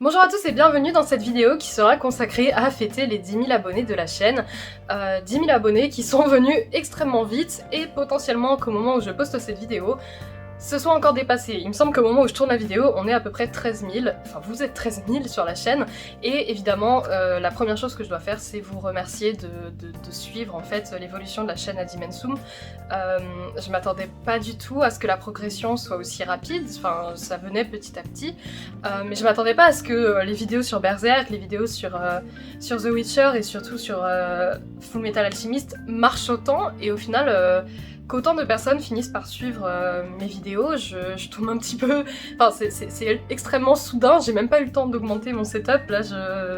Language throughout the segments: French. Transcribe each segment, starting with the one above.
Bonjour à tous et bienvenue dans cette vidéo qui sera consacrée à fêter les 10 000 abonnés de la chaîne. 10 000 abonnés qui sont venus extrêmement vite et potentiellement qu'au moment où je poste cette vidéo, se sont encore dépassés. Il me semble qu'au moment où je tourne la vidéo, on est à peu près 13 000, enfin vous êtes 13 000 sur la chaîne, et évidemment la première chose que je dois faire c'est vous remercier de suivre en fait l'évolution de la chaîne Adimensum. Je m'attendais pas du tout à ce que la progression soit aussi rapide, enfin ça venait petit à petit, mais je m'attendais pas à ce que les vidéos sur Berserk, les vidéos sur The Witcher et surtout sur Full Metal Alchemist marchent autant, et au final qu'autant de personnes finissent par suivre mes vidéos, je tombe un petit peu... Enfin, c'est extrêmement soudain, j'ai même pas eu le temps d'augmenter mon setup, là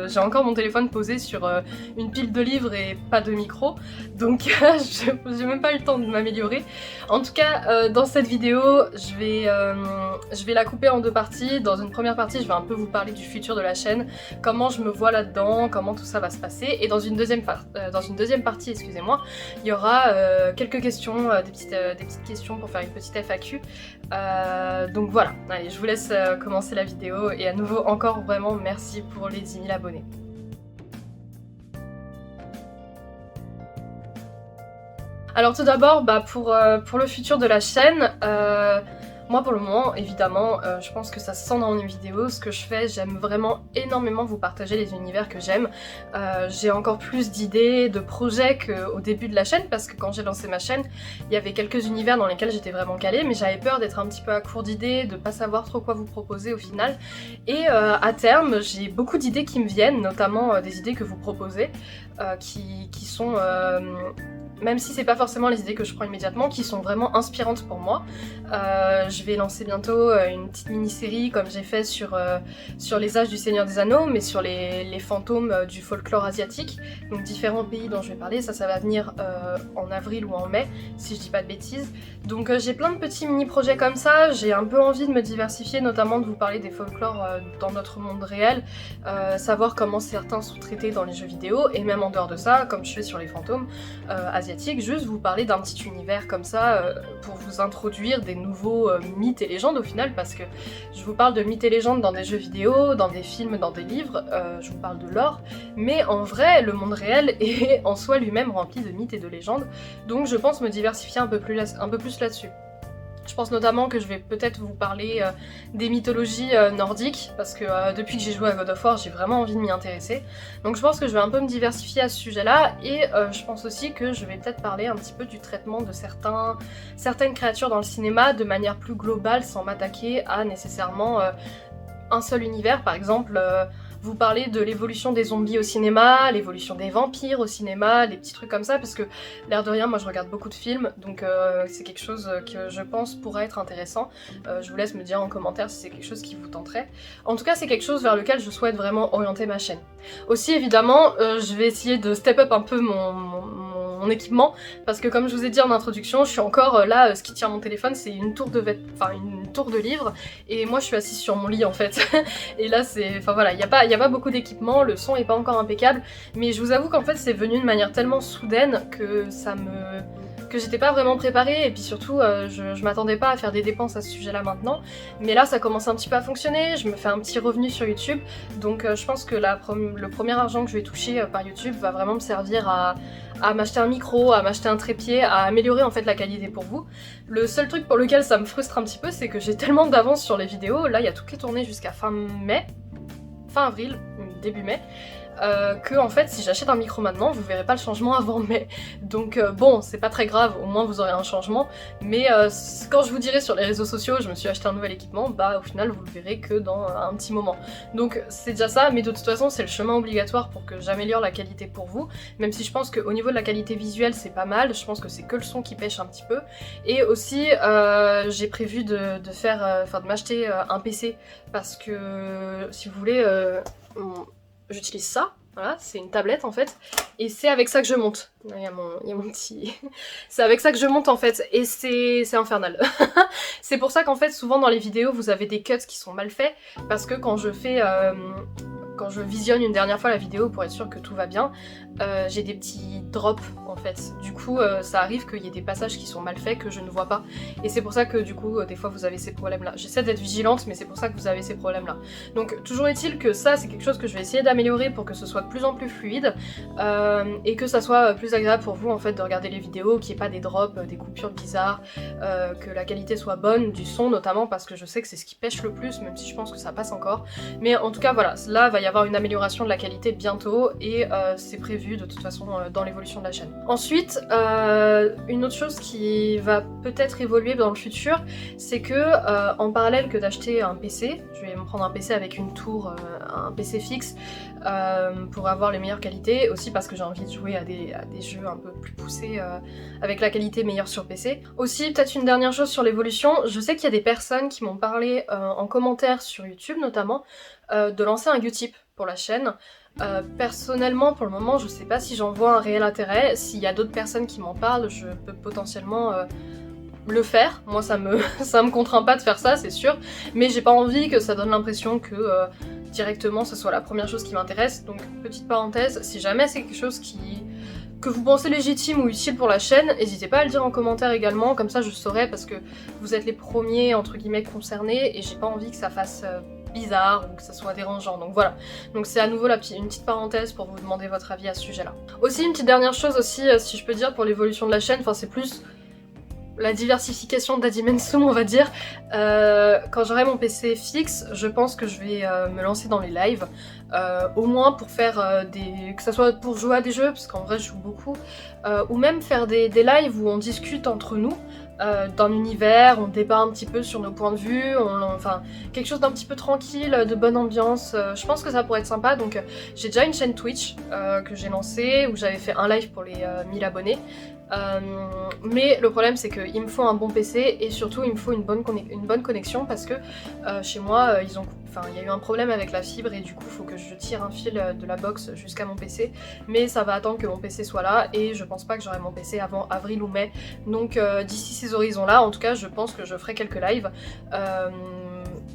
j'ai encore mon téléphone posé sur une pile de livres et pas de micro, donc j'ai même pas eu le temps de m'améliorer. En tout cas, dans cette vidéo, je vais la couper en deux parties. Dans une première partie, je vais un peu vous parler du futur de la chaîne, comment je me vois là-dedans, comment tout ça va se passer, et dans une deuxième partie, excusez-moi, il y aura quelques questions, des petites questions pour faire une petite FAQ. Donc voilà, allez, je vous laisse commencer la vidéo, et à nouveau encore vraiment merci pour les 10 000 abonnés. Alors tout d'abord, pour le futur de la chaîne, moi pour le moment, évidemment, je pense que ça se sent dans mes vidéos, ce que je fais, j'aime vraiment énormément vous partager les univers que j'aime. J'ai encore plus d'idées, de projets qu'au début de la chaîne, parce que quand j'ai lancé ma chaîne, il y avait quelques univers dans lesquels j'étais vraiment calée, mais j'avais peur d'être un petit peu à court d'idées, de pas savoir trop quoi vous proposer au final. Et à terme, j'ai beaucoup d'idées qui me viennent, notamment des idées que vous proposez, qui sont... même si c'est pas forcément les idées que je prends immédiatement, qui sont vraiment inspirantes pour moi. Je vais lancer bientôt une petite mini-série comme j'ai fait sur les âges du Seigneur des Anneaux, mais sur les fantômes du folklore asiatique, donc différents pays dont je vais parler. Ça va venir en avril ou en mai, si je dis pas de bêtises. Donc j'ai plein de petits mini-projets comme ça, j'ai un peu envie de me diversifier, notamment de vous parler des folklores dans notre monde réel, savoir comment certains sont traités dans les jeux vidéo, et même en dehors de ça, comme je fais sur les fantômes asiatique, juste vous parler d'un petit univers comme ça pour vous introduire des nouveaux mythes et légendes au final, parce que je vous parle de mythes et légendes dans des jeux vidéo, dans des films, dans des livres, je vous parle de lore, mais en vrai le monde réel est en soi lui-même rempli de mythes et de légendes, donc je pense me diversifier un peu plus là-dessus. Je pense notamment que je vais peut-être vous parler des mythologies nordiques, parce que depuis que j'ai joué à God of War, j'ai vraiment envie de m'y intéresser. Donc je pense que je vais un peu me diversifier à ce sujet-là, et je pense aussi que je vais peut-être parler un petit peu du traitement de certaines créatures dans le cinéma de manière plus globale, sans m'attaquer à nécessairement un seul univers. Par exemple, vous parler de l'évolution des zombies au cinéma, l'évolution des vampires au cinéma, des petits trucs comme ça, parce que l'air de rien, moi je regarde beaucoup de films, donc c'est quelque chose que je pense pourrait être intéressant. Je vous laisse me dire en commentaire si c'est quelque chose qui vous tenterait. En tout cas, c'est quelque chose vers lequel je souhaite vraiment orienter ma chaîne. Aussi, évidemment, je vais essayer de step up un peu mon équipement, parce que comme je vous ai dit en introduction, je suis encore là, ce qui tient mon téléphone, c'est une tour de livres, et moi je suis assise sur mon lit en fait. Et là c'est... Enfin voilà, il y a pas beaucoup d'équipement, le son est pas encore impeccable, mais je vous avoue qu'en fait c'est venu de manière tellement soudaine que j'étais pas vraiment préparée, et puis surtout je m'attendais pas à faire des dépenses à ce sujet là maintenant, mais là ça commence un petit peu à fonctionner, je me fais un petit revenu sur YouTube, donc je pense que le premier argent que je vais toucher par YouTube va vraiment me servir à m'acheter un micro, à m'acheter un trépied, à améliorer en fait la qualité pour vous. Le seul truc pour lequel ça me frustre un petit peu, c'est que j'ai tellement d'avance sur les vidéos, là il y a tout qui est tourné jusqu'à fin avril, début mai, que en fait si j'achète un micro maintenant vous verrez pas le changement avant mai, donc bon c'est pas très grave, au moins vous aurez un changement, mais quand je vous dirai sur les réseaux sociaux je me suis acheté un nouvel équipement, bah au final vous le verrez que dans un petit moment, donc c'est déjà ça, mais de toute façon c'est le chemin obligatoire pour que j'améliore la qualité pour vous, même si je pense qu'au niveau de la qualité visuelle c'est pas mal, je pense que c'est que le son qui pêche un petit peu, et aussi j'ai prévu de m'acheter un PC, parce que si vous voulez j'utilise ça, voilà, c'est une tablette en fait, et c'est avec ça que je monte. Il y a mon petit... c'est avec ça que je monte en fait, et c'est infernal. C'est pour ça qu'en fait souvent dans les vidéos vous avez des cuts qui sont mal faits, parce que quand je fais quand je visionne une dernière fois la vidéo pour être sûre que tout va bien, j'ai des petits drops en fait. Du coup ça arrive qu'il y ait des passages qui sont mal faits que je ne vois pas. Et c'est pour ça que du coup des fois vous avez ces problèmes là. J'essaie d'être vigilante mais c'est pour ça que vous avez ces problèmes là. Donc toujours est-il que ça c'est quelque chose que je vais essayer d'améliorer pour que ce soit de plus en plus fluide et que ça soit plus agréable pour vous en fait de regarder les vidéos, qu'il n'y ait pas des drops, des coupures bizarres, que la qualité soit bonne, du son notamment parce que je sais que c'est ce qui pêche le plus même si je pense que ça passe encore. Mais en tout cas voilà, là va y avoir une amélioration de la qualité bientôt et c'est prévu de toute façon dans l'évolution de la chaîne. Ensuite, une autre chose qui va peut-être évoluer dans le futur, c'est que en parallèle que d'acheter un PC, je vais me prendre un PC avec une tour, un PC fixe pour avoir les meilleures qualités, aussi parce que j'ai envie de jouer à des jeux un peu plus poussés avec la qualité meilleure sur PC. Aussi peut-être une dernière chose sur l'évolution, je sais qu'il y a des personnes qui m'ont parlé en commentaire sur YouTube notamment de lancer un Utip pour la chaîne. Personnellement pour le moment je sais pas si j'en vois un réel intérêt, s'il y a d'autres personnes qui m'en parlent je peux potentiellement le faire, moi ça me contraint pas de faire ça c'est sûr, mais j'ai pas envie que ça donne l'impression que directement ce soit la première chose qui m'intéresse, donc petite parenthèse, si jamais c'est quelque chose que vous pensez légitime ou utile pour la chaîne, n'hésitez pas à le dire en commentaire également, comme ça je saurai parce que vous êtes les premiers entre guillemets concernés et j'ai pas envie que ça fasse bizarre ou que ça soit dérangeant, donc voilà. Donc c'est à nouveau une petite parenthèse pour vous demander votre avis à ce sujet là. Aussi une petite dernière chose aussi si je peux dire pour l'évolution de la chaîne, enfin c'est plus la diversification d'Adimensum on va dire. Quand j'aurai mon PC fixe, je pense que je vais me lancer dans les lives, au moins pour faire que ça soit pour jouer à des jeux, parce qu'en vrai je joue beaucoup, ou même faire des lives où on discute entre nous, d'un univers, on débat un petit peu sur nos points de vue, enfin quelque chose d'un petit peu tranquille, de bonne ambiance, je pense que ça pourrait être sympa. Donc j'ai déjà une chaîne Twitch que j'ai lancée, où j'avais fait un live pour les 1000 abonnés, mais le problème c'est qu'il me faut un bon PC et surtout il me faut une bonne connexion parce que chez moi il y a eu un problème avec la fibre et du coup il faut que je tire un fil de la box jusqu'à mon PC, mais ça va attendre que mon PC soit là et je pense pas que j'aurai mon PC avant avril ou mai, donc d'ici ces horizons là en tout cas je pense que je ferai quelques lives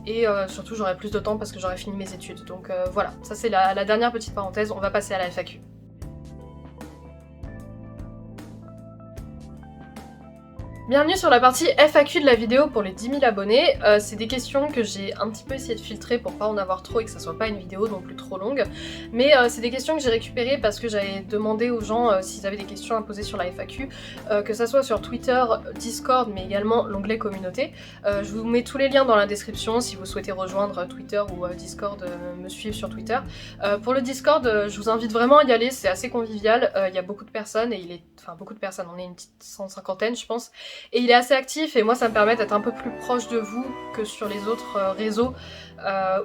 et surtout j'aurai plus de temps parce que j'aurai fini mes études, donc voilà, ça c'est la dernière petite parenthèse, on va passer à la FAQ. Bienvenue sur la partie FAQ de la vidéo pour les 10 000 abonnés. C'est des questions que j'ai un petit peu essayé de filtrer pour pas en avoir trop et que ça soit pas une vidéo non plus trop longue. Mais c'est des questions que j'ai récupérées parce que j'avais demandé aux gens s'ils avaient des questions à poser sur la FAQ, que ça soit sur Twitter, Discord, mais également l'onglet communauté. Je vous mets tous les liens dans la description si vous souhaitez rejoindre Twitter ou Discord, me suivre sur Twitter. Pour le Discord, je vous invite vraiment à y aller, c'est assez convivial, il y a beaucoup de personnes et beaucoup de personnes, on est une petite 150aine je pense. Et il est assez actif et moi ça me permet d'être un peu plus proche de vous que sur les autres réseaux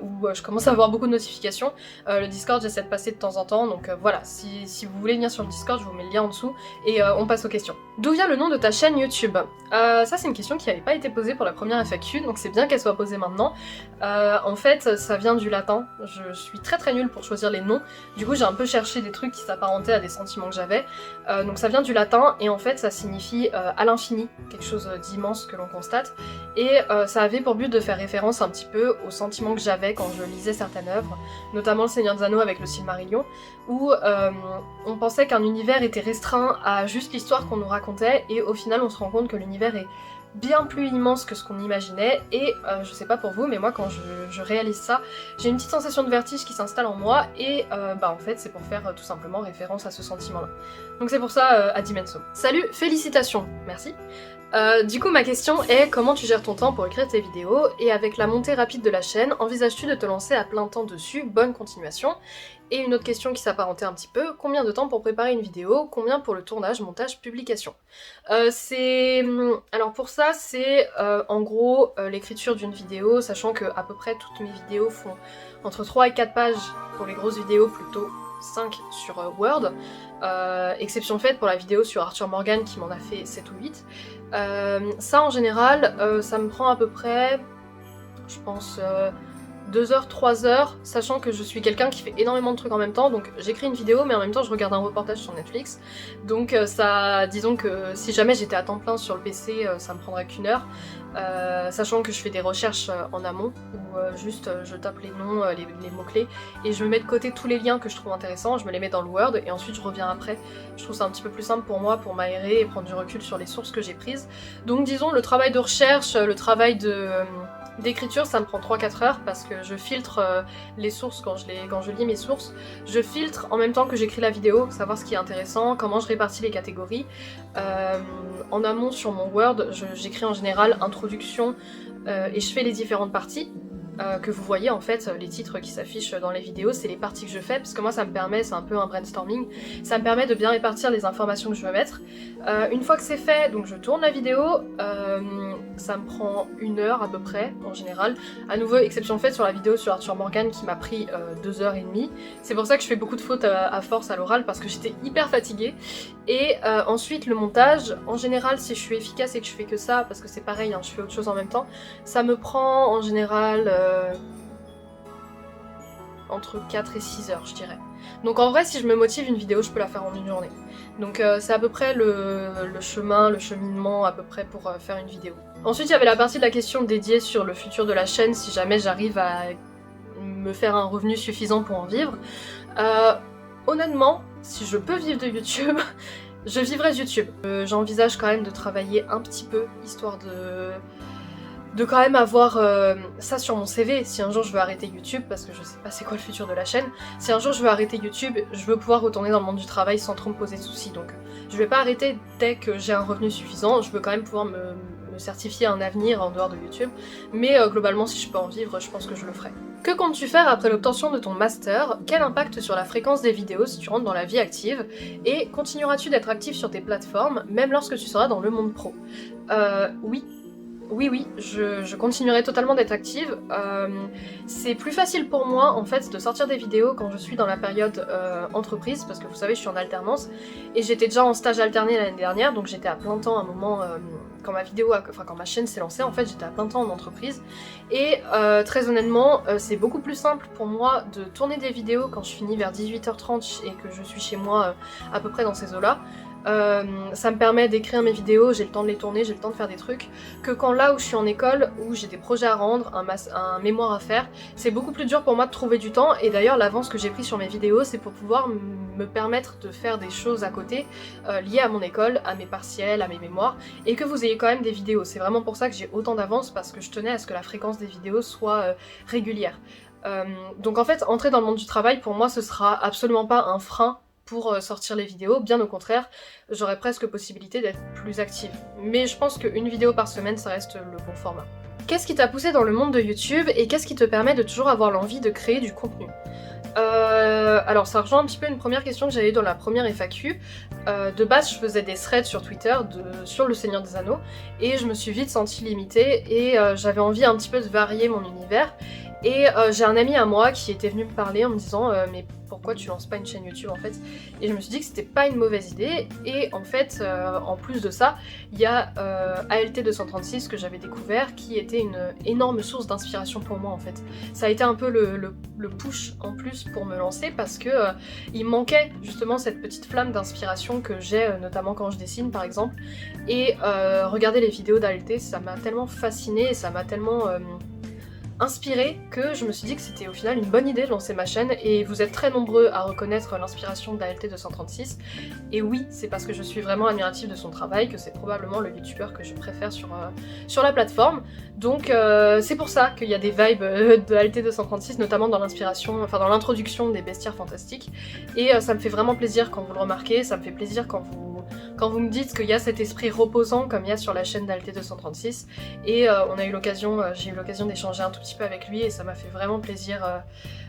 où je commence à avoir beaucoup de notifications. Le Discord j'essaie de passer de temps en temps, donc voilà, si vous voulez venir sur le Discord je vous mets le lien en dessous et on passe aux questions. D'où vient le nom de ta chaîne YouTube? Ça c'est une question qui n'avait pas été posée pour la première FAQ, donc c'est bien qu'elle soit posée maintenant. En fait ça vient du latin, je suis très nulle pour choisir les noms, du coup j'ai un peu cherché des trucs qui s'apparentaient à des sentiments que j'avais, donc ça vient du latin et en fait ça signifie à l'infini, quelque chose d'immense que l'on constate, et ça avait pour but de faire référence un petit peu aux sentiments que j'avais quand je lisais certaines œuvres, notamment Le Seigneur des Anneaux avec le Silmarillion, où on pensait qu'un univers était restreint à juste l'histoire qu'on nous racontait, et au final on se rend compte que l'univers est bien plus immense que ce qu'on imaginait, et je sais pas pour vous, mais moi quand je réalise ça, j'ai une petite sensation de vertige qui s'installe en moi, et en fait c'est pour faire tout simplement référence à ce sentiment-là. Donc c'est pour ça Adimensum. Salut, félicitations, merci. Du coup ma question est comment tu gères ton temps pour écrire tes vidéos, et avec la montée rapide de la chaîne, envisages-tu de te lancer à plein temps dessus? Bonne continuation. Et une autre question qui s'apparentait un petit peu, combien de temps pour préparer une vidéo? Combien pour le tournage, montage, publication? Alors pour ça c'est en gros l'écriture d'une vidéo, sachant que à peu près toutes mes vidéos font entre 3 et 4 pages pour les grosses vidéos, plutôt 5 sur Word, exception faite pour la vidéo sur Arthur Morgan qui m'en a fait 7 ou 8. Ça en général ça me prend à peu près je pense 2 heures, 3 heures, sachant que je suis quelqu'un qui fait énormément de trucs en même temps, donc j'écris une vidéo mais en même temps je regarde un reportage sur Netflix, donc ça, disons que si jamais j'étais à temps plein sur le PC, ça me prendrait qu'1 heure, sachant que je fais des recherches en amont, où juste je tape les noms, les mots-clés, et je me mets de côté tous les liens que je trouve intéressants, je me les mets dans le Word, et ensuite je reviens après. Je trouve ça un petit peu plus simple pour moi, pour m'aérer et prendre du recul sur les sources que j'ai prises. Donc disons, le travail de recherche, le travail d'écriture, ça me prend 3-4 heures parce que je filtre les sources quand je lis mes sources. Je filtre en même temps que j'écris la vidéo, savoir ce qui est intéressant, comment je répartis les catégories. En amont sur mon Word, j'écris en général introduction et je fais les différentes parties. Que vous voyez en fait, les titres qui s'affichent dans les vidéos, c'est les parties que je fais, parce que moi ça me permet, c'est un peu un brainstorming, ça me permet de bien répartir les informations que je veux mettre. Une fois que c'est fait, donc je tourne la vidéo, ça me prend 1 heure à peu près, en général. À nouveau, exception faite sur la vidéo sur Arthur Morgan qui m'a pris 2 h 30. C'est pour ça que je fais beaucoup de fautes à force à l'oral, parce que j'étais hyper fatiguée. Et ensuite le montage, en général si je suis efficace et que je fais que ça, parce que c'est pareil, hein, je fais autre chose en même temps, ça me prend en général entre 4 et 6 heures je dirais. Donc en vrai si je me motive, une vidéo je peux la faire en 1 journée. Donc c'est à peu près le cheminement à peu près pour faire une vidéo. Ensuite il y avait la partie de la question dédiée sur le futur de la chaîne, si jamais j'arrive à me faire un revenu suffisant pour en vivre. Honnêtement, si je peux vivre de YouTube, je vivrai de YouTube. J'envisage quand même de travailler un petit peu, histoire de quand même avoir ça sur mon CV. Si un jour je veux arrêter YouTube, parce que je sais pas c'est quoi le futur de la chaîne, si un jour je veux arrêter YouTube, je veux pouvoir retourner dans le monde du travail sans trop me poser de soucis. Donc je vais pas arrêter dès que j'ai un revenu suffisant, je veux quand même pouvoir me certifier un avenir en dehors de YouTube. Mais globalement si je peux en vivre, je pense que je le ferai. Que comptes-tu faire après l'obtention de ton master? Quel impact sur la fréquence des vidéos si tu rentres dans la vie active? Et continueras-tu d'être active sur tes plateformes, même lorsque tu seras dans le monde pro? Oui, je continuerai totalement d'être active. C'est plus facile pour moi en fait de sortir des vidéos quand je suis dans la période entreprise, parce que vous savez je suis en alternance et j'étais déjà en stage alterné l'année dernière, donc j'étais à plein temps à un moment quand ma chaîne s'est lancée, en fait j'étais à plein temps en entreprise. Et très honnêtement c'est beaucoup plus simple pour moi de tourner des vidéos quand je finis vers 18h30 et que je suis chez moi à peu près dans ces eaux-là. Ça me permet d'écrire mes vidéos, j'ai le temps de les tourner, j'ai le temps de faire des trucs, que quand là où je suis en école, où j'ai des projets à rendre, un mémoire à faire, c'est beaucoup plus dur pour moi de trouver du temps. Et d'ailleurs l'avance que j'ai pris sur mes vidéos, c'est pour pouvoir me permettre de faire des choses à côté liées à mon école, à mes partiels, à mes mémoires, et que vous ayez quand même des vidéos. C'est vraiment pour ça que j'ai autant d'avance, parce que je tenais à ce que la fréquence des vidéos soit régulière. Donc en fait, entrer dans le monde du travail, pour moi ce sera absolument pas un frein pour sortir les vidéos, bien au contraire, j'aurais presque possibilité d'être plus active. Mais je pense qu'une vidéo par semaine, ça reste le bon format. Qu'est-ce qui t'a poussé dans le monde de YouTube et qu'est-ce qui te permet de toujours avoir l'envie de créer du contenu? Alors ça rejoint un petit peu une première question que j'avais eue dans la première FAQ. De base je faisais des threads sur Twitter sur le Seigneur des Anneaux et je me suis vite sentie limitée et j'avais envie un petit peu de varier mon univers. Et j'ai un ami à moi qui était venu me parler en me disant mais pourquoi tu lances pas une chaîne YouTube en fait? Et je me suis dit que c'était pas une mauvaise idée, et en fait en plus de ça il y a ALT 236 que j'avais découvert, qui était une énorme source d'inspiration pour moi en fait. Ça a été un peu le push en plus pour me lancer, parce que il me manquait justement cette petite flamme d'inspiration que j'ai notamment quand je dessine par exemple, et regarder les vidéos d'ALT ça m'a tellement fascinée et ça m'a tellement inspirée que je me suis dit que c'était au final une bonne idée de lancer ma chaîne. Et vous êtes très nombreux à reconnaître l'inspiration d'ALT 236, et oui, c'est parce que je suis vraiment admirative de son travail que c'est probablement le youtubeur que je préfère sur la plateforme. Donc c'est pour ça qu'il y a des vibes de ALT 236, notamment dans l'inspiration, enfin dans l'introduction des bestiaires fantastiques, et ça me fait vraiment plaisir quand vous le remarquez, ça me fait plaisir quand vous me dites qu'il y a cet esprit reposant comme il y a sur la chaîne d'ALT 236, et j'ai eu l'occasion d'échanger un tout petit peu avec lui, et ça m'a fait vraiment plaisir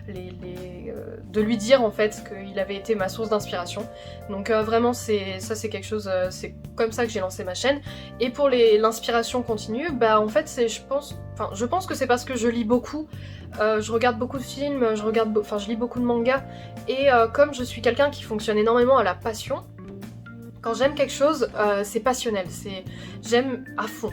de lui dire en fait qu'il avait été ma source d'inspiration. Donc vraiment c'est quelque chose, c'est comme ça que j'ai lancé ma chaîne. Et pour l'inspiration continue, bah en fait je pense que c'est parce que je lis beaucoup, je regarde beaucoup de films, je lis beaucoup de mangas, et comme je suis quelqu'un qui fonctionne énormément à la passion, quand j'aime quelque chose, c'est passionnel, j'aime à fond.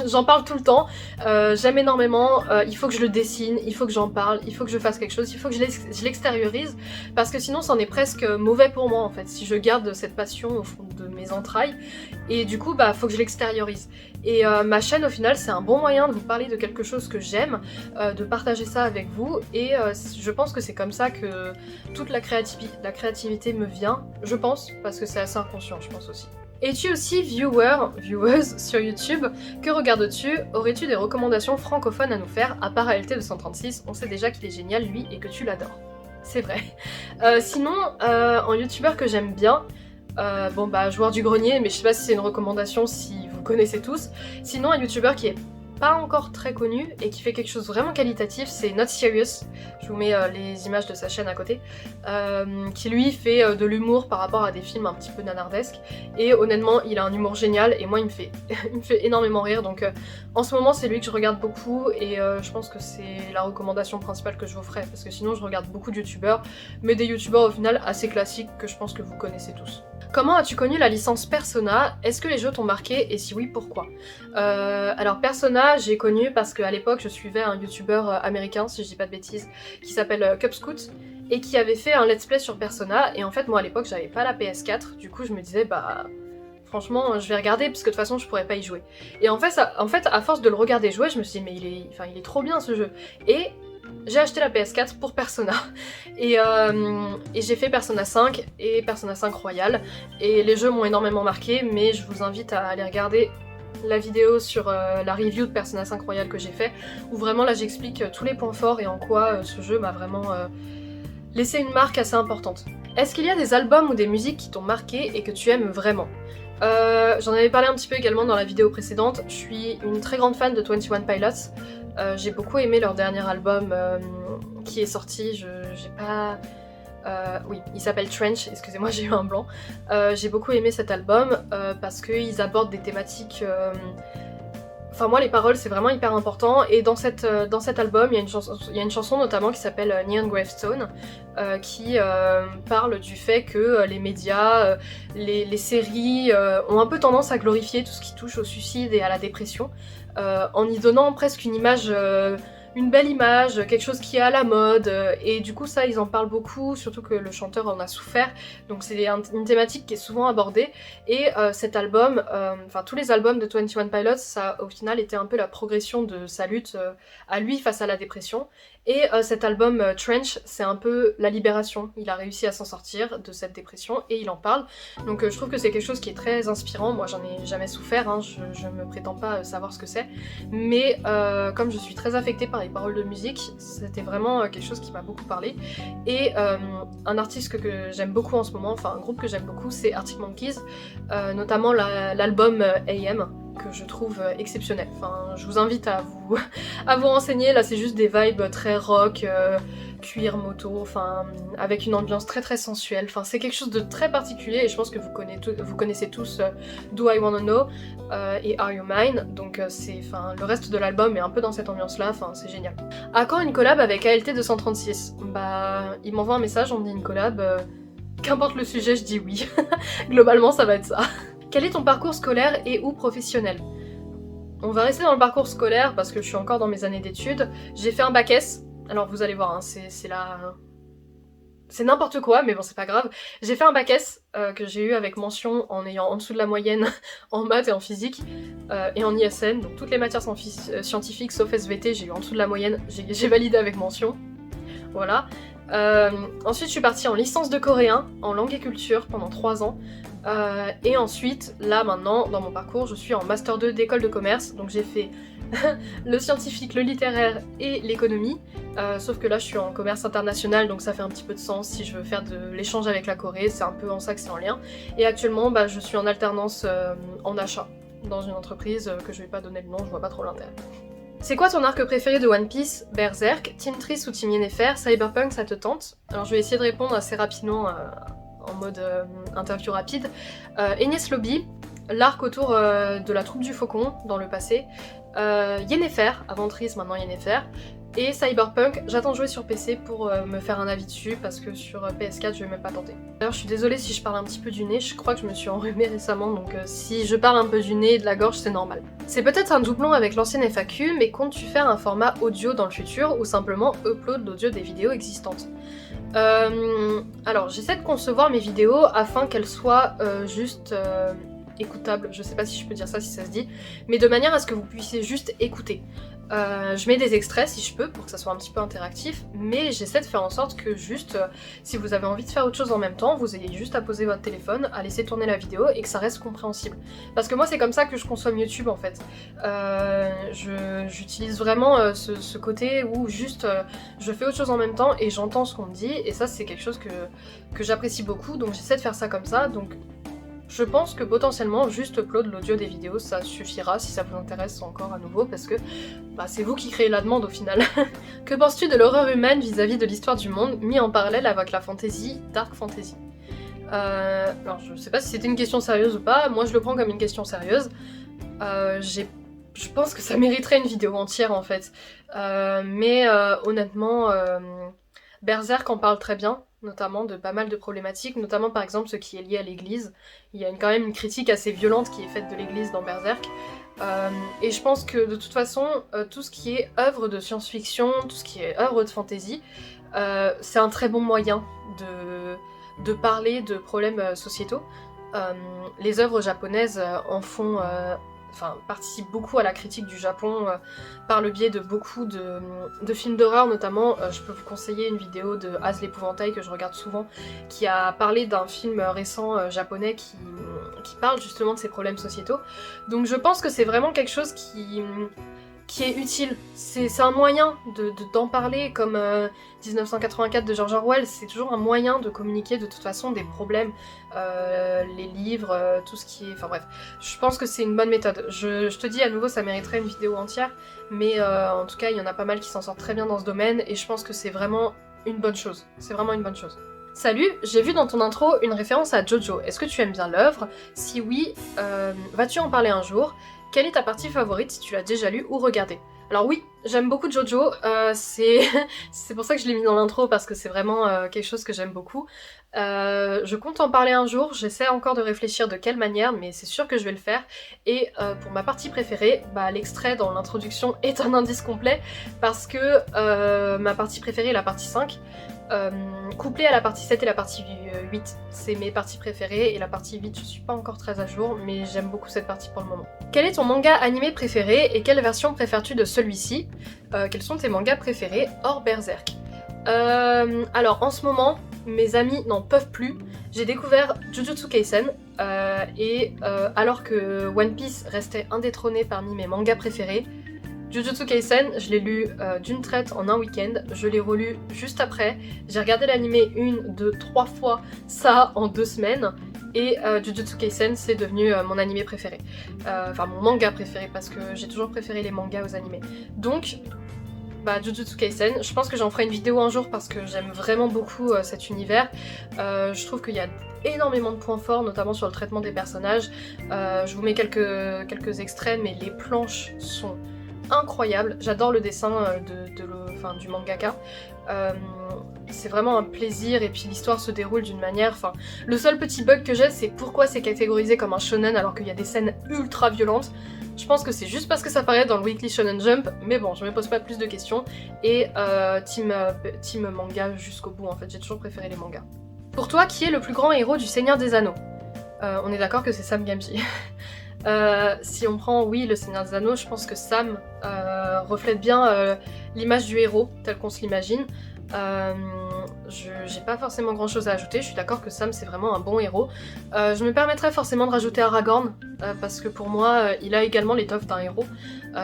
J'en parle tout le temps, j'aime énormément, il faut que je le dessine, il faut que j'en parle, il faut que je fasse quelque chose, il faut que je l'extériorise, parce que sinon c'en est presque mauvais pour moi en fait, si je garde cette passion au fond de mes entrailles, et du coup bah faut que je l'extériorise. Et ma chaîne au final c'est un bon moyen de vous parler de quelque chose que j'aime, de partager ça avec vous, et je pense que c'est comme ça que toute la créativité me vient, je pense, parce que c'est assez inconscient je pense aussi. Es-tu aussi vieweuse sur YouTube? Que regardes-tu? Aurais-tu des recommandations francophones à nous faire? À part ALT236, on sait déjà qu'il est génial lui et que tu l'adores. C'est vrai. Sinon, en youtubeur que j'aime bien, bon bah Joueur du Grenier, mais je sais pas si c'est une recommandation si vous connaissez tous. Sinon un youtubeur qui est pas encore très connu et qui fait quelque chose vraiment qualitatif, c'est Not Serious. Je vous mets les images de sa chaîne à côté, qui lui fait de l'humour par rapport à des films un petit peu nanardesques, et honnêtement il a un humour génial et moi il me fait, il me fait énormément rire, donc en ce moment c'est lui que je regarde beaucoup, et je pense que c'est la recommandation principale que je vous ferai, parce que sinon je regarde beaucoup de youtubeurs, mais des youtubeurs au final assez classiques que je pense que vous connaissez tous. Comment as-tu connu la licence Persona? Est-ce que les jeux t'ont marqué et si oui, pourquoi? Alors Persona, j'ai connu parce qu'à l'époque je suivais un youtubeur américain, si je dis pas de bêtises, qui s'appelle Cubscoot, et qui avait fait un let's play sur Persona, et en fait moi à l'époque j'avais pas la PS4, du coup je me disais bah franchement je vais regarder parce que de toute façon je pourrais pas y jouer. Et en fait à force de le regarder jouer, je me suis dit mais il est trop bien ce jeu. Et j'ai acheté la PS4 pour Persona, et j'ai fait Persona 5 et Persona 5 Royal, et les jeux m'ont énormément marqué, mais je vous invite à aller regarder la vidéo sur la review de Persona 5 Royal que j'ai fait, où vraiment là j'explique tous les points forts et en quoi ce jeu m'a vraiment laissé une marque assez importante. Est-ce qu'il y a des albums ou des musiques qui t'ont marqué et que tu aimes vraiment? J'en avais parlé un petit peu également dans la vidéo précédente, je suis une très grande fan de 21 Pilots. J'ai beaucoup aimé leur dernier album qui est sorti, j'ai pas... oui, il s'appelle Trench, excusez-moi j'ai eu un blanc. J'ai beaucoup aimé cet album parce qu'ils abordent des thématiques... Enfin moi les paroles c'est vraiment hyper important, et dans cet album il y a une chanson notamment qui s'appelle Neon Gravestone, qui parle du fait que les médias, les séries ont un peu tendance à glorifier tout ce qui touche au suicide et à la dépression, en y donnant presque une image, une belle image, quelque chose qui est à la mode, et du coup ça ils en parlent beaucoup, surtout que le chanteur en a souffert, donc c'est une thématique qui est souvent abordée, et cet album, enfin tous les albums de 21 Pilots, ça au final était un peu la progression de sa lutte à lui face à la dépression, et cet album Trench, c'est un peu la libération, il a réussi à s'en sortir de cette dépression et il en parle, donc je trouve que c'est quelque chose qui est très inspirant. Moi j'en ai jamais souffert, hein, je me prétends pas savoir ce que c'est, mais comme je suis très affectée par les paroles de musique, c'était vraiment quelque chose qui m'a beaucoup parlé, et un artiste que j'aime beaucoup en ce moment, enfin un groupe que j'aime beaucoup, c'est Arctic Monkeys, notamment l'album AM, que je trouve exceptionnel. Enfin, je vous invite à vous renseigner, là c'est juste des vibes très rock, cuir, moto, enfin avec une ambiance très très sensuelle, enfin c'est quelque chose de très particulier, et je pense que vous connaissez tous Do I Wanna Know et Are You Mine, donc le reste de l'album est un peu dans cette ambiance là, enfin c'est génial. À quand une collab avec ALT236? Bah il m'envoie un message, on me dit une collab, qu'importe le sujet je dis oui. Globalement ça va être ça. Quel est ton parcours scolaire et ou professionnel? On va rester dans le parcours scolaire parce que je suis encore dans mes années d'études. J'ai fait un bac S, alors vous allez voir, hein, c'est n'importe quoi, mais bon c'est pas grave. J'ai fait un bac S que j'ai eu avec mention en ayant en dessous de la moyenne en maths et en physique, et en ISN, donc toutes les matières scientifiques sauf SVT, j'ai eu en dessous de la moyenne, j'ai validé avec mention, voilà. Ensuite je suis partie en licence de coréen, en langue et culture pendant 3 ans. Et ensuite, là maintenant, dans mon parcours, je suis en Master 2 d'école de commerce, donc j'ai fait le scientifique, le littéraire et l'économie, sauf que là je suis en commerce international, donc ça fait un petit peu de sens si je veux faire de l'échange avec la Corée, c'est un peu en ça que c'est en lien. Et actuellement, bah, je suis en alternance en achat, dans une entreprise que je vais pas donner le nom, je vois pas trop l'intérêt. C'est quoi ton arc préféré de One Piece? Berserk, Team Triss ou Team Yennefer? Cyberpunk, ça te tente? Alors je vais essayer de répondre assez rapidement en mode interview rapide. Enies Lobby, l'arc autour de la troupe du Faucon dans le passé. Yennefer, avant Triss, maintenant Yennefer. Et Cyberpunk, j'attends de jouer sur PC pour me faire un avis dessus parce que sur PS4 je vais même pas tenter. D'ailleurs je suis désolée si je parle un petit peu du nez, je crois que je me suis enrhumée récemment donc si je parle un peu du nez et de la gorge c'est normal. C'est peut-être un doublon avec l'ancienne FAQ mais comptes-tu faire un format audio dans le futur ou simplement upload l'audio des vidéos existantes? Alors j'essaie de concevoir mes vidéos afin qu'elles soient juste écoutables, je sais pas si je peux dire ça, si ça se dit, mais de manière à ce que vous puissiez juste écouter. Je mets des extraits si je peux pour que ça soit un petit peu interactif, mais j'essaie de faire en sorte que juste, si vous avez envie de faire autre chose en même temps, vous ayez juste à poser votre téléphone, à laisser tourner la vidéo et que ça reste compréhensible. Parce que moi c'est comme ça que je consomme YouTube en fait. J'utilise vraiment ce côté où juste je fais autre chose en même temps et j'entends ce qu'on me dit, et ça c'est quelque chose que j'apprécie beaucoup, donc j'essaie de faire ça comme ça, donc je pense que potentiellement juste upload l'audio des vidéos ça suffira si ça vous intéresse encore à nouveau parce que bah, c'est vous qui créez la demande au final. Que penses-tu de l'horreur humaine vis-à-vis de l'histoire du monde mis en parallèle avec la fantasy, dark fantasy? Alors je sais pas si c'était une question sérieuse ou pas, moi je le prends comme une question sérieuse. Je pense que ça mériterait une vidéo entière en fait. Mais honnêtement, Berserk en parle très bien, notamment de pas mal de problématiques, notamment par exemple ce qui est lié à l'église. Il y a quand même une critique assez violente qui est faite de l'église dans Berserk. Et je pense que de toute façon, tout ce qui est œuvre de science-fiction, tout ce qui est œuvre de fantasy, c'est un très bon moyen de parler de problèmes sociétaux. Les œuvres japonaises en font... participe beaucoup à la critique du Japon par le biais de beaucoup de films d'horreur notamment. Je peux vous conseiller une vidéo de Az l'épouvantail que je regarde souvent, qui a parlé d'un film récent japonais qui parle justement de ces problèmes sociétaux. Donc je pense que c'est vraiment quelque chose qui est utile. C'est un moyen d'en parler, comme 1984 de George Orwell, c'est toujours un moyen de communiquer de toute façon des problèmes, les livres, tout ce qui est... Enfin bref, je pense que c'est une bonne méthode. Je te dis à nouveau, ça mériterait une vidéo entière, mais en tout cas, il y en a pas mal qui s'en sortent très bien dans ce domaine, et je pense que c'est vraiment une bonne chose. C'est vraiment une bonne chose. Salut, j'ai vu dans ton intro une référence à Jojo. Est-ce que tu aimes bien l'œuvre? Si oui, vas-tu en parler un jour? Quelle est ta partie favorite si tu l'as déjà lu ou regardé? Alors oui, j'aime beaucoup Jojo, c'est pour ça que je l'ai mis dans l'intro parce que c'est vraiment quelque chose que j'aime beaucoup. Je compte en parler un jour, j'essaie encore de réfléchir de quelle manière, mais c'est sûr que je vais le faire. Et pour ma partie préférée, bah, l'extrait dans l'introduction est un indice complet parce que ma partie préférée est la partie 5. Couplé à la partie 7 et la partie 8, c'est mes parties préférées, et la partie 8 je suis pas encore très à jour, mais j'aime beaucoup cette partie pour le moment. Quel est ton manga animé préféré et quelle version préfères-tu de celui-ci? Quels sont tes mangas préférés hors Berserk? Alors en ce moment, mes amis n'en peuvent plus, j'ai découvert Jujutsu Kaisen, alors que One Piece restait indétrôné parmi mes mangas préférés, Jujutsu Kaisen, je l'ai lu d'une traite en un week-end, je l'ai relu juste après, j'ai regardé l'animé 1, 2, 3 fois, ça en 2 semaines, et Jujutsu Kaisen c'est devenu mon animé préféré. Enfin mon manga préféré, parce que j'ai toujours préféré les mangas aux animés. Donc, bah Jujutsu Kaisen, je pense que j'en ferai une vidéo un jour parce que j'aime vraiment beaucoup cet univers. Je trouve qu'il y a énormément de points forts, notamment sur le traitement des personnages. Je vous mets quelques extraits, mais les planches sont incroyable, j'adore le dessin du mangaka. C'est vraiment un plaisir, et puis l'histoire se déroule d'une manière... le seul petit bug que j'ai, c'est pourquoi c'est catégorisé comme un shonen alors qu'il y a des scènes ultra violentes. Je pense que c'est juste parce que ça paraît dans le Weekly Shonen Jump, mais bon, je me pose pas plus de questions. Et team manga jusqu'au bout en fait, j'ai toujours préféré les mangas. Pour toi, qui est le plus grand héros du Seigneur des Anneaux? On est d'accord que c'est Sam Gamgee. Si on prend, oui, le Seigneur des Anneaux, je pense que Sam reflète bien l'image du héros tel qu'on se l'imagine. J'ai pas forcément grand chose à ajouter, je suis d'accord que Sam c'est vraiment un bon héros. Je me permettrais forcément de rajouter Aragorn, parce que pour moi il a également l'étoffe d'un héros,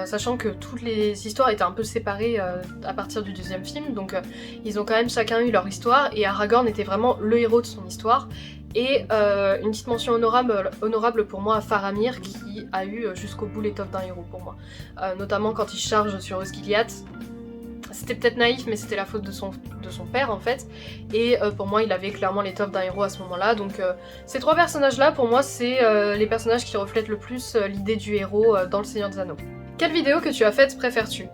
sachant que toutes les histoires étaient un peu séparées à partir du deuxième film, donc ils ont quand même chacun eu leur histoire, et Aragorn était vraiment le héros de son histoire. Et une petite mention honorable pour moi à Faramir, qui a eu jusqu'au bout l'étoffe d'un héros pour moi. Notamment quand il charge sur Osgiliath. C'était peut-être naïf, mais c'était la faute de son père en fait. Et pour moi, il avait clairement l'étoffe d'un héros à ce moment-là. Donc ces trois personnages-là, pour moi, c'est les personnages qui reflètent le plus l'idée du héros dans le Seigneur des Anneaux. Quelle vidéo que tu as faite préfères-tu?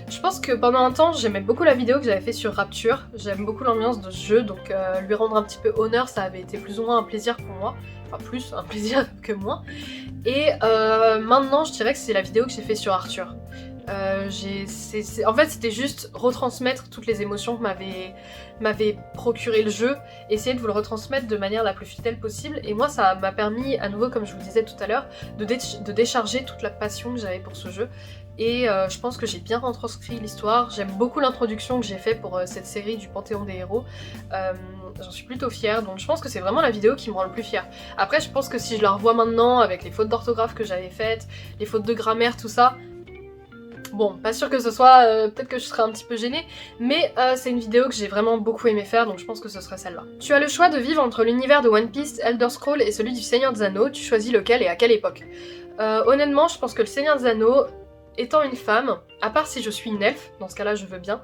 Je pense que pendant un temps j'aimais beaucoup la vidéo que j'avais fait sur Rapture, j'aime beaucoup l'ambiance de ce jeu, donc lui rendre un petit peu honneur ça avait été plus ou moins un plaisir pour moi, enfin plus un plaisir que moins. Et maintenant je dirais que c'est la vidéo que j'ai fait sur Arthur. En fait c'était juste retransmettre toutes les émotions que m'avait procuré le jeu, essayer de vous le retransmettre de manière la plus fidèle possible, et moi ça m'a permis, à nouveau comme je vous disais tout à l'heure, de décharger toute la passion que j'avais pour ce jeu. Et je pense que j'ai bien retranscrit l'histoire, j'aime beaucoup l'introduction que j'ai fait pour cette série du Panthéon des héros, j'en suis plutôt fière, donc je pense que c'est vraiment la vidéo qui me rend le plus fière. Après je pense que si je la revois maintenant, avec les fautes d'orthographe que j'avais faites, les fautes de grammaire, tout ça, bon, pas sûr que ce soit, peut-être que je serais un petit peu gênée, mais c'est une vidéo que j'ai vraiment beaucoup aimé faire, donc je pense que ce serait celle-là. Tu as le choix de vivre entre l'univers de One Piece, Elder Scrolls et celui du Seigneur des Anneaux, tu choisis lequel et à quelle époque? Honnêtement, je pense que le Seigneur des Anneaux, étant une femme, à part si je suis une elfe, dans ce cas-là je veux bien,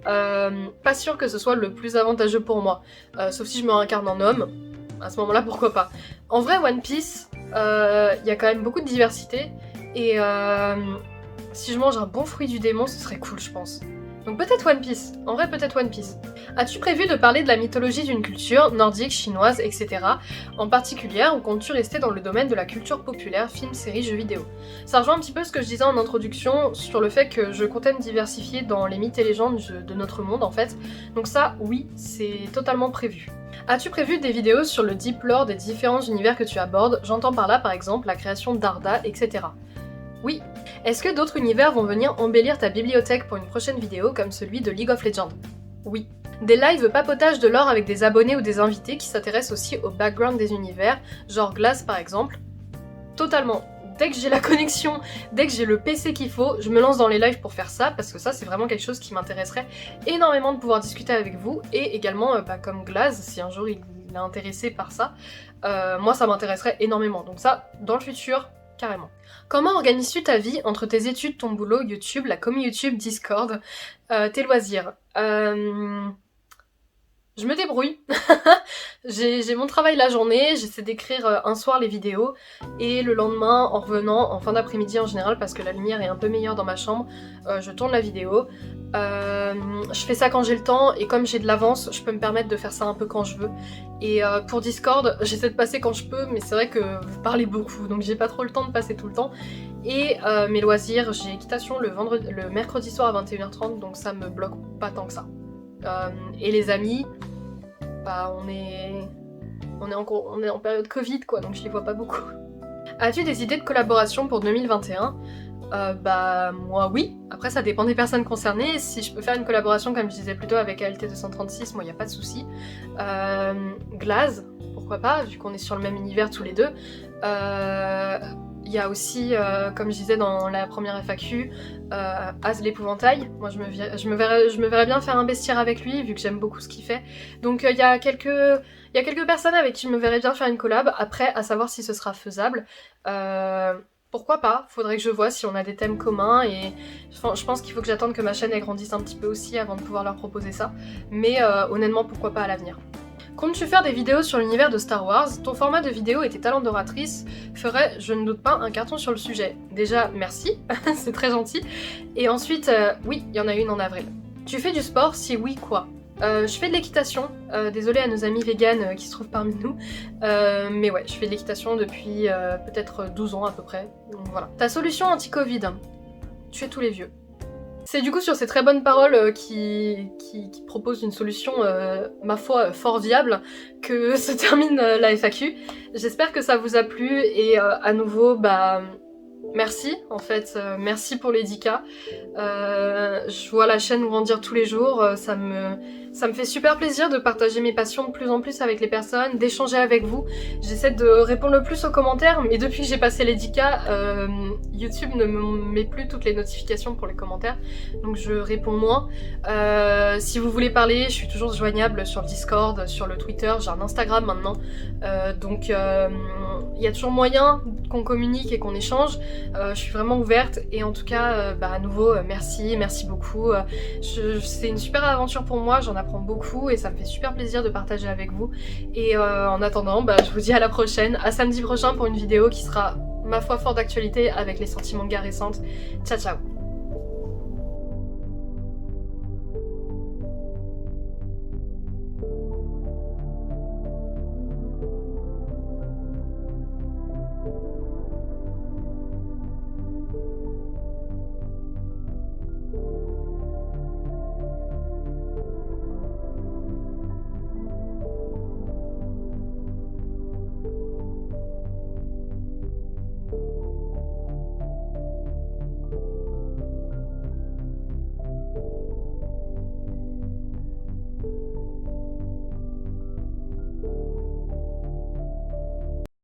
pas sûr que ce soit le plus avantageux pour moi, sauf si je me réincarne en homme, à ce moment-là pourquoi pas. En vrai One Piece, y a quand même beaucoup de diversité, et si je mange un bon fruit du démon, ce serait cool, je pense. Donc peut-être One Piece. En vrai, peut-être One Piece. As-tu prévu de parler de la mythologie d'une culture, nordique, chinoise, etc. en particulier, ou comptes-tu rester dans le domaine de la culture populaire, films, séries, jeux vidéo? Ça rejoint un petit peu ce que je disais en introduction sur le fait que je comptais me diversifier dans les mythes et légendes de notre monde, en fait. Donc ça, oui, c'est totalement prévu. As-tu prévu des vidéos sur le deep lore des différents univers que tu abordes? J'entends par là, par exemple, la création d'Arda, etc. Oui. Est-ce que d'autres univers vont venir embellir ta bibliothèque pour une prochaine vidéo comme celui de League of Legends? Oui. Des lives papotage de lore avec des abonnés ou des invités qui s'intéressent aussi au background des univers, genre Glace par exemple? Totalement. Dès que j'ai la connexion, dès que j'ai le PC qu'il faut, je me lance dans les lives pour faire ça, parce que ça c'est vraiment quelque chose qui m'intéresserait énormément de pouvoir discuter avec vous, et également comme Glace, si un jour il est intéressé par ça, moi ça m'intéresserait énormément. Donc ça, dans le futur, carrément. Comment organises-tu ta vie entre tes études, ton boulot, YouTube, la commu YouTube, Discord, tes loisirs? Je me débrouille. J'ai mon travail la journée, j'essaie d'écrire un soir les vidéos, et le lendemain, en revenant, en fin d'après-midi en général, parce que la lumière est un peu meilleure dans ma chambre, je tourne la vidéo. Je fais ça quand j'ai le temps, et comme j'ai de l'avance, je peux me permettre de faire ça un peu quand je veux. Et pour Discord, j'essaie de passer quand je peux, mais c'est vrai que vous parlez beaucoup, donc j'ai pas trop le temps de passer tout le temps. Et mes loisirs, j'ai équitation le mercredi soir à 21h30, donc ça me bloque pas tant que ça. Et les amis, bah on est en période Covid quoi, donc je les vois pas beaucoup. As-tu des idées de collaboration pour 2021? Bah moi oui, après ça dépend des personnes concernées, si je peux faire une collaboration comme je disais plutôt avec ALT236, moi y a pas de souci. Glaze, pourquoi pas, vu qu'on est sur le même univers tous les deux. Il y a aussi, comme je disais dans la première FAQ, Az l'épouvantail. Moi je me verrais bien faire un bestiaire avec lui, vu que j'aime beaucoup ce qu'il fait. Donc il y a quelques personnes avec qui je me verrais bien faire une collab, après à savoir si ce sera faisable. Pourquoi pas, faudrait que je vois si on a des thèmes communs, et je pense qu'il faut que j'attende que ma chaîne elle grandisse un petit peu aussi avant de pouvoir leur proposer ça. Mais honnêtement, pourquoi pas à l'avenir. Comptes-tu faire des vidéos sur l'univers de Star Wars? Ton format de vidéo et tes talents d'oratrice feraient, je ne doute pas, un carton sur le sujet. Déjà, merci, c'est très gentil. Et ensuite, oui, il y en a une en avril. Tu fais du sport? Si oui, quoi? Je fais de l'équitation, désolée à nos amis véganes qui se trouvent parmi nous, mais ouais, je fais de l'équitation depuis peut-être 12 ans à peu près, donc voilà. Ta solution anti-Covid? Tuer tous les vieux. C'est du coup sur ces très bonnes paroles qui proposent une solution, ma foi, fort viable, que se termine la FAQ. J'espère que ça vous a plu, et à nouveau, bah... merci en fait, merci pour les 10K. Je vois la chaîne grandir tous les jours, ça me fait super plaisir de partager mes passions de plus en plus avec les personnes, d'échanger avec vous. J'essaie de répondre le plus aux commentaires, mais depuis que j'ai passé les 10K, YouTube ne me met plus toutes les notifications pour les commentaires, donc je réponds moins. Si vous voulez parler, je suis toujours joignable sur le Discord, sur le Twitter, j'ai un Instagram maintenant, donc il y a toujours moyen qu'on communique et qu'on échange. Je suis vraiment ouverte, et en tout cas, bah, à nouveau, merci beaucoup. C'est une super aventure pour moi, j'en apprends beaucoup et ça me fait super plaisir de partager avec vous. Et en attendant, bah, je vous dis à la prochaine, à samedi prochain pour une vidéo qui sera ma foi fort d'actualité avec les sorties manga récentes. Ciao ciao.